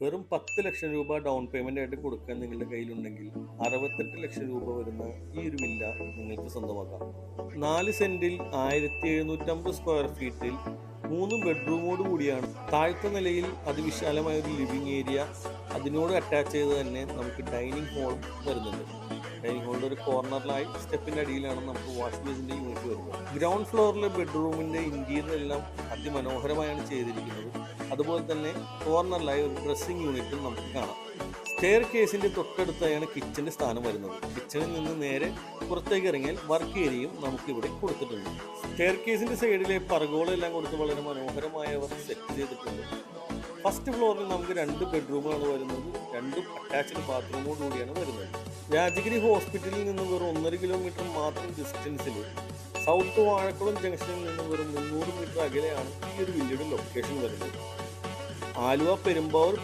വെറും 10 ലക്ഷം രൂപ down payment ആയിട്ട് കൊടുക്കാൻ നിങ്ങളുടെ കയ്യിലുണ്ടെങ്കിൽ 68 ലക്ഷം രൂപ വരുന്ന ഈ ഒരു വില്ല നിങ്ങൾക്ക് സ്വന്തമാക്കാം. 4 സെന്റിൽ 1750 സ്ക്വയർ ഫീറ്റിൽ 3 ബെഡ്റൂമോട് കൂടിയാണ്. താഴത്തെ നിലയിൽ അതിവിശാലമായ ഒരു ലിവിംഗ് ഏരിയ, അതിനോട് അറ്റാച്ച് ചെയ്ത് തന്നെ നമുക്ക് ഡൈനിങ് ഹോൾ വരുന്നുണ്ട്. ഡൈനിങ് ഹോളിൻ്റെ ഒരു കോർണറിലായി സ്റ്റെപ്പിൻ്റെ അടിയിലാണ് നമുക്ക് വാഷ് ബേസിൻ്റെ യൂണിറ്റ് വരുന്നത്. ഗ്രൗണ്ട് ഫ്ലോറിലെ ബെഡ്റൂമിൻ്റെ ഇന്റീരിയർ എല്ലാം അതിമനോഹരമായാണ് ചെയ്തിരിക്കുന്നത്. അതുപോലെ തന്നെ കോർണറിലായി ഒരു ഡ്രസ്സിംഗ് യൂണിറ്റും നമുക്ക് കാണാം. സ്റ്റെയർ കേസിന്റെ തൊട്ടടുത്തായാണ് കിച്ചന്റെ സ്ഥാനം വരുന്നത്. കിച്ചണിൽ നിന്ന് നേരെ പുറത്തേക്ക് ഇറങ്ങിയാൽ വർക്ക് ഏരിയയും നമുക്ക് ഇവിടെ കൊടുത്തിട്ടുണ്ട്. സ്റ്റെയർ കേസിന്റെ സൈഡിലെ പർഗോളെല്ലാം കൊടുത്ത് വളരെ മനോഹരമായ അവർ സെറ്റ് ചെയ്തിട്ടുണ്ട്. ഫസ്റ്റ് ഫ്ലോറിൽ നമുക്ക് 2 ബെഡ്റൂമുകളാണ് വരുന്നത്. 2 അറ്റാച്ച്ഡ് ബാത്റൂമോട് കൂടിയാണ് വരുന്നത്. രാജഗിരി ഹോസ്പിറ്റലിൽ നിന്ന് വെറും 1.5 കിലോമീറ്റർ മാത്രം ഡിസ്റ്റൻസിൽ സൗത്ത് വാഴക്കുളം ജംഗ്ഷനിൽ നിന്ന് വെറും 300 മീറ്റർ അകലെയാണ് ഈ ഒരു വില്ലയുടെ ലൊക്കേഷൻ വരുന്നത്. ആലുവ പെരുമ്പാവൂർ